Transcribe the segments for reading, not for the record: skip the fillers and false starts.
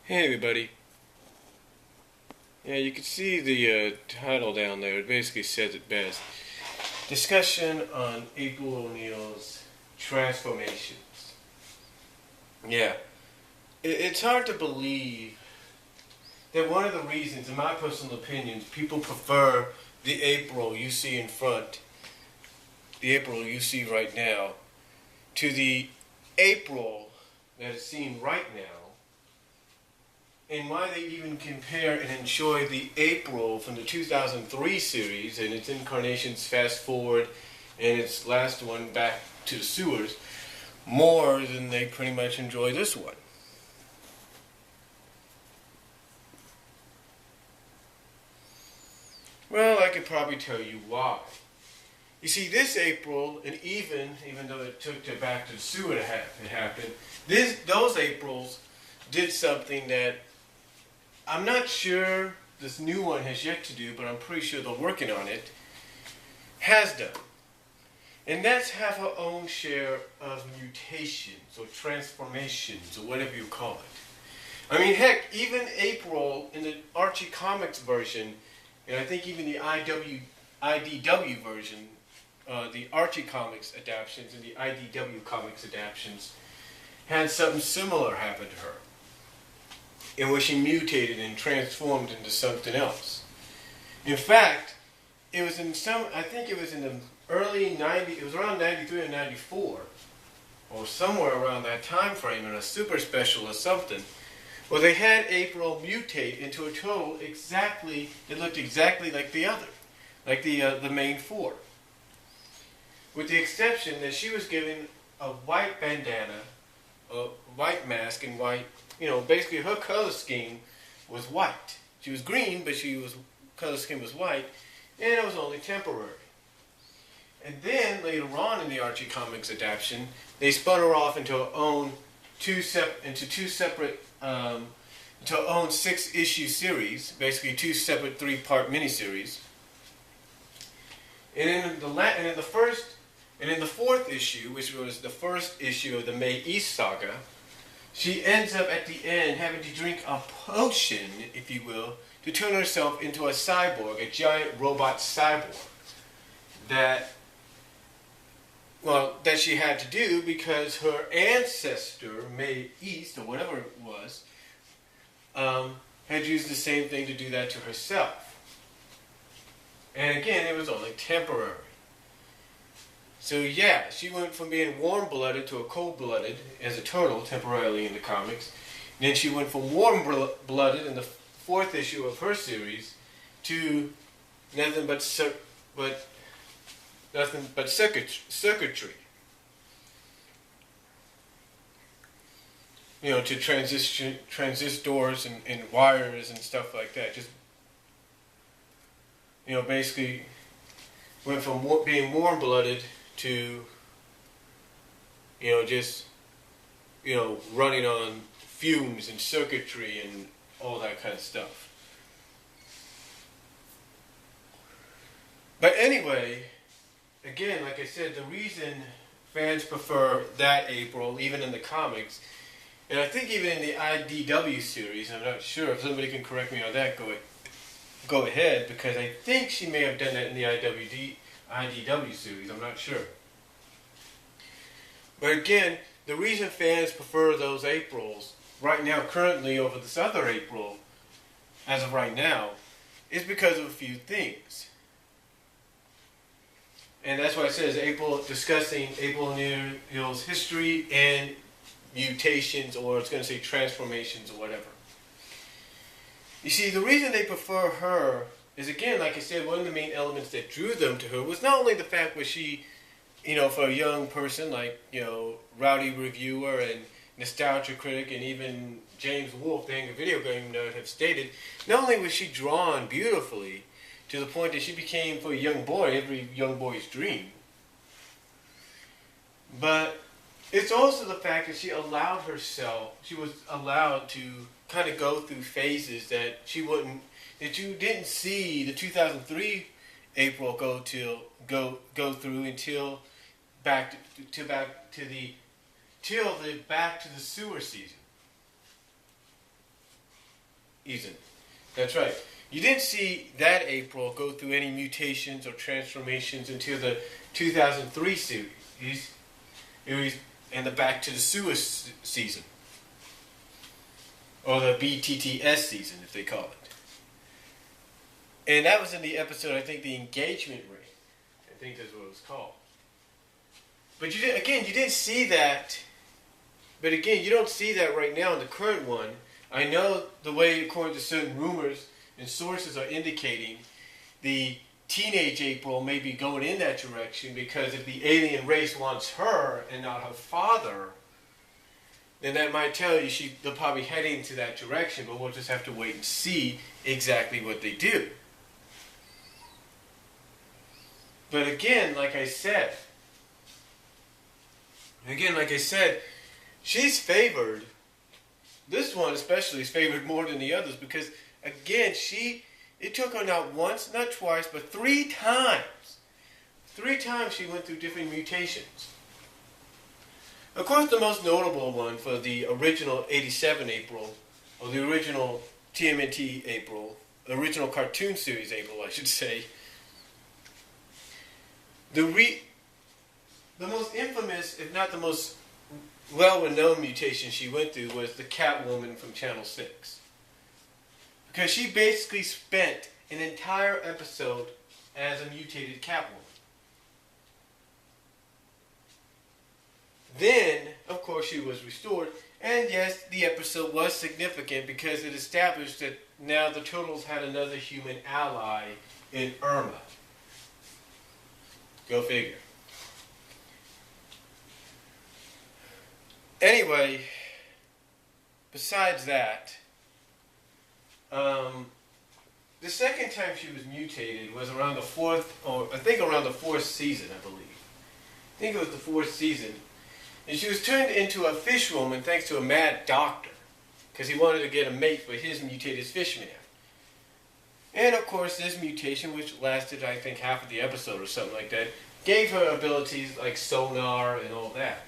Hey everybody. Yeah, you can see the title down there. It basically says it best. Discussion on April O'Neil's transformations. Yeah. It's hard to believe that one of the reasons, in my personal opinion, people prefer the April you see in front, the April you see right now, to the April that is seen right now, and why they even compare and enjoy the April from the 2003 series and its incarnations fast forward and its last one back to the sewers more than they pretty much enjoy this one. Well, I could probably tell you why. You see, this April, and even though it took to back to the sewer to happen, those Aprils did something that I'm not sure this new one has yet to do, but I'm pretty sure they're working on it, has done. And that's have her own share of mutations or transformations or whatever you call it. I mean, heck, even April in the Archie Comics version, and I think even the IDW version, the Archie Comics adaptions and the IDW Comics adaptions, had something similar happen to her, in which she mutated and transformed into something else. In fact, it was I think it was in the early 90s, it was around 93 or 94, or somewhere around that time frame in a super special or something, where they had April mutate into a total that looked exactly like the other, like the main four. With the exception that she was given a white bandana, a white mask, and white, basically her color scheme was white. She was green, but color scheme was white, and it was only temporary. And then later on in the Archie Comics adaptation, they spun her off into her own into her own 6-issue series, basically 2 separate 3-part miniseries. And in the 4th issue, which was the first issue of the May East saga, she ends up at the end having to drink a potion, if you will, to turn herself into a cyborg, a giant robot cyborg. That she had to do because her ancestor, May East, or whatever it was, had used the same thing to do that to herself. And again, it was only temporary. So yeah, she went from being warm-blooded to a cold-blooded as a turtle temporarily in the comics. And then she went from warm-blooded in the 4th issue of her series to nothing but circuitry. To transistors and wires and stuff like that. Just basically went from being warm-blooded to running on fumes and circuitry and all that kind of stuff. But anyway, again, like I said, the reason fans prefer that April, even in the comics, and I think even in the IDW series, I'm not sure, if somebody can correct me on that, go ahead, because I think she may have done that in the IDW series, I'm not sure. But again, the reason fans prefer those Aprils right now, currently, over this other April, as of right now, is because of a few things. And that's why it says discussing April O'Neil's history and mutations, or it's going to say transformations or whatever. You see, the reason they prefer her is, again, like I said, one of the main elements that drew them to her was not only the fact that she, for a young person like, Rowdy Reviewer and Nostalgia Critic and even James Wolfe, the Angry Video Game Nerd, have stated, not only was she drawn beautifully to the point that she became, for a young boy, every young boy's dream, but it's also the fact that she was allowed to kind of go through phases that you didn't see the 2003 April go through until back to the sewer season. season. That's right. You didn't see that April go through any mutations or transformations until the 2003 series. It was in the Back to the Sewer season. Or the BTTS season, if they call it. And that was in the episode, I think, The Engagement Ring. I think that's what it was called. But you didn't see that. But again, you don't see that right now in the current one. I know the way, according to certain rumors and sources are indicating, the teenage April may be going in that direction, because if the alien race wants her and not her father, then that might tell you they're probably heading to that direction, but we'll just have to wait and see exactly what they do. But again, like I said, she's favored. This one especially is favored more than the others, because again, it took her not once, not twice, but 3 times. 3 times she went through different mutations. Of course, the most notable one for the original 87 April, or the original TMNT April, original cartoon series April, I should say. The most infamous, if not the most well-known mutation she went through, was the Catwoman from Channel 6. Because she basically spent an entire episode as a mutated Catwoman. Then, of course, she was restored. And yes, the episode was significant because it established that now the Turtles had another human ally in Irma. Go figure. Anyway, besides that, the second time she was mutated was around the 4th, or I think around the 4th season, I believe. I think it was the 4th season. And she was turned into a fish woman thanks to a mad doctor, because he wanted to get a mate for his mutated fishman. And of course, this mutation, which lasted, I think, half of the episode or something like that, gave her abilities like sonar and all that.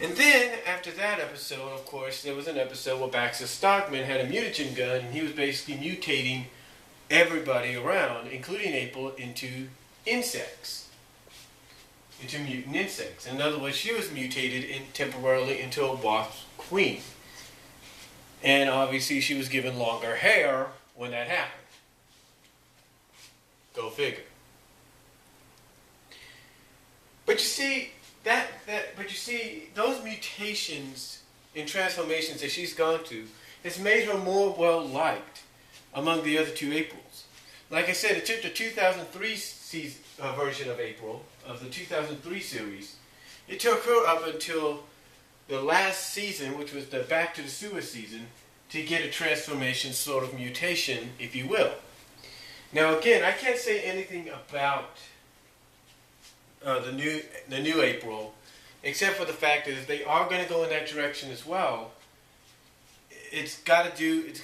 And then, after that episode, of course, there was an episode where Baxter Stockman had a mutagen gun, and he was basically mutating everybody around, including April, into insects. Into mutant insects. In other words, she was mutated temporarily into a wasp queen. And obviously she was given longer hair when that happened. Go figure. But you see, those mutations and transformations that she's gone through has made her more well-liked among the other 2 Aprils. Like I said, it took the 2003 version of April, of the 2003 series. It took her up until the last season, which was the Back to the Sewer season, to get a transformation sort of mutation, if you will. Now again, I can't say anything about the new April, except for the fact that if they are going to go in that direction as well, it's got to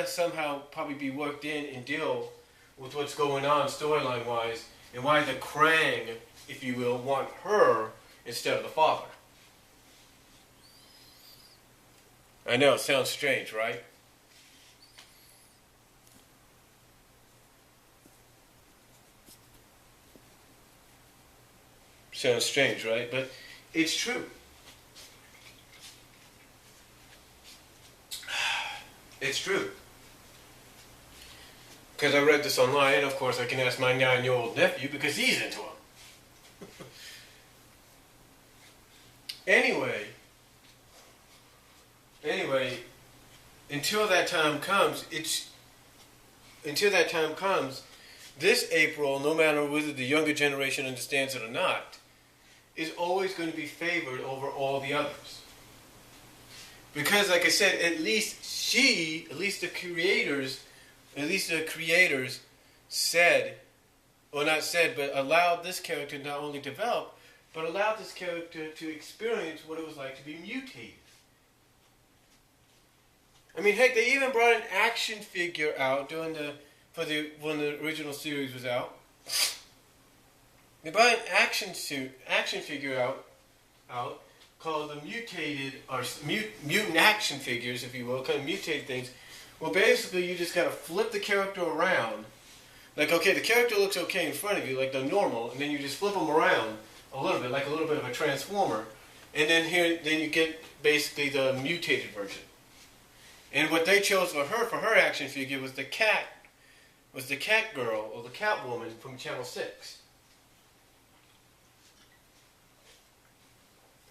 somehow probably be worked in and deal with what's going on storyline wise, and why the Krang, if you will, want her instead of the father. I know, it sounds strange, right? Sounds strange, right? But it's true. It's true. Because I read this online, and of course I can ask my 9-year-old nephew because he's into them. Anyway, until that time comes, this April, no matter whether the younger generation understands it or not, is always going to be favored over all the others. Because, like I said, at least the creators said, or not said, but allowed this character not only develop, but allowed this character to experience what it was like to be mutated. I mean, heck, they even brought an action figure out when the original series was out. They brought an action figure out called the mutated, or mutant action figures, if you will, kind of mutated things. Well, basically, you just kind of flip the character around. Like, okay, the character looks okay in front of you, like the normal, and then you just flip them around a little bit, like a little bit of a transformer, and then then you get basically the mutated version. And what they chose for her action figure was the cat girl, or the cat woman from Channel 6.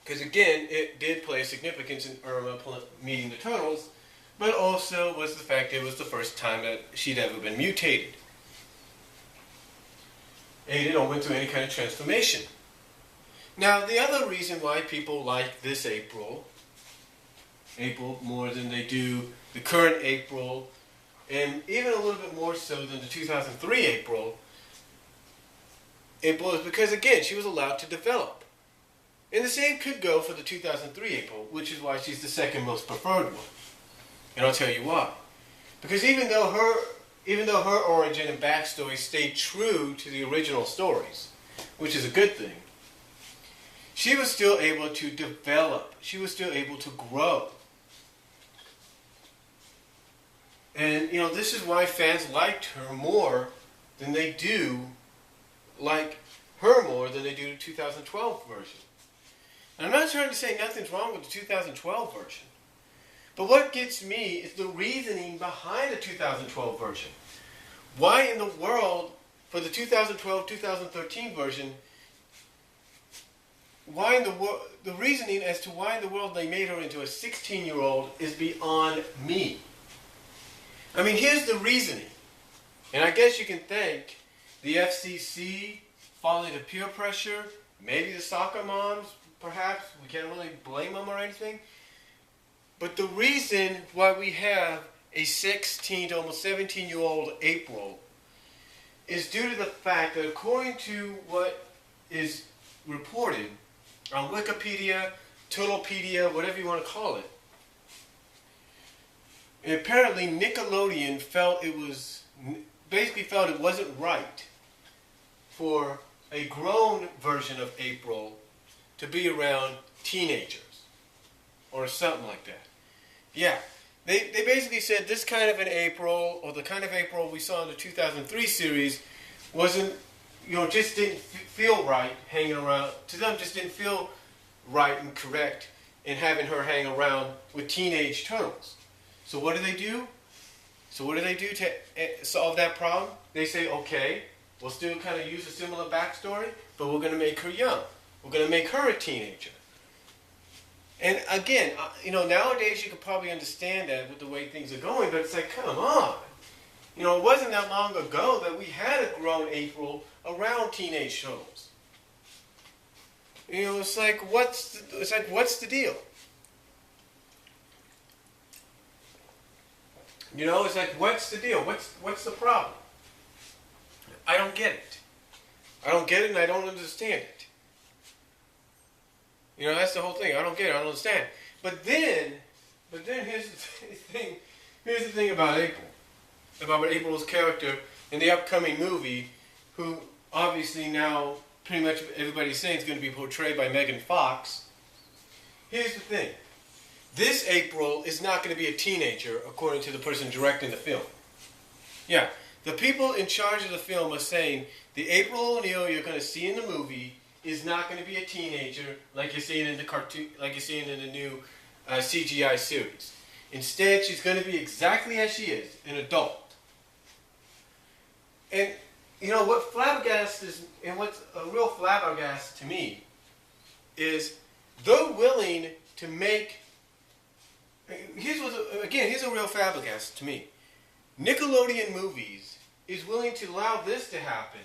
Because again, it did play significance in Irma meeting the Turtles, but also was the fact it was the first time that she'd ever been mutated. And went through any kind of transformation. Now, the other reason why people like this April more than they do the current April, and even a little bit more so than the 2003 April, is because, again, she was allowed to develop. And the same could go for the 2003 April, which is why she's the second most preferred one. And I'll tell you why. Because even though her origin and backstory stayed true to the original stories, which is a good thing, she was still able to develop. She was still able to grow. And, this is why fans liked her more than they do, like her more than they do the 2012 version. And I'm not trying to say nothing's wrong with the 2012 version. But what gets me is the reasoning behind the 2012 version. Why in the world, for the 2012-2013 version, the reasoning as to why in the world they made her into a 16-year-old is beyond me. I mean, here's the reasoning. And I guess you can thank the FCC, falling to peer pressure, maybe the soccer moms, perhaps. We can't really blame them or anything. But the reason why we have a 16 to almost 17-year-old April is due to the fact that according to what is reported on Wikipedia, Turtlepedia, whatever you want to call it, and apparently Nickelodeon felt it wasn't right for a grown version of April to be around teenagers or something like that. Yeah, they basically said this kind of an April, or the kind of April we saw in the 2003 series, wasn't, just didn't feel right hanging around. To them, just didn't feel right and correct in having her hang around with teenage turtles. So what do they do? To solve that problem? They say, okay, we'll still kind of use a similar backstory, but we're going to make her young. We're going to make her a teenager. And again, nowadays you could probably understand that with the way things are going, but it's like, come on. It wasn't that long ago that we had a grown April around teenage turtles. It's like, what's the deal? It's like, what's the deal? What's the problem? I don't get it. I don't get it, and I don't understand it. That's the whole thing. I don't get it. I don't understand. But then here's the thing. Here's the thing about April. About April's character in the upcoming movie, who obviously now pretty much everybody's saying is going to be portrayed by Megan Fox. Here's the thing. This April is not going to be a teenager, according to the person directing the film. Yeah, the people in charge of the film are saying the April O'Neil you're going to see in the movie is not going to be a teenager like you're seeing in the cartoon, like you're seeing in the new CGI series. Instead, she's going to be exactly as she is, an adult. And what flabbergasts and what's a real flabbergast to me is they're willing to make. Here's a real flabbergast to me. Nickelodeon Movies is willing to allow this to happen,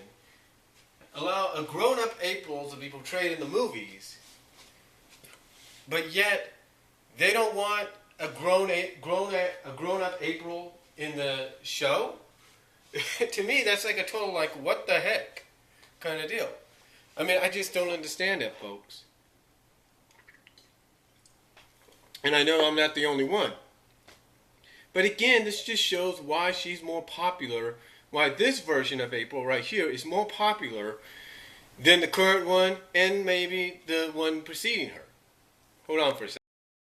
allow a grown-up April to be portrayed in the movies, but yet they don't want a grown-up April in the show. To me, that's like a total what the heck kind of deal. I mean, I just don't understand that, folks. And I know I'm not the only one. But again, this just shows why she's more popular, why this version of April right here is more popular than the current one and maybe the one preceding her. Hold on for a second.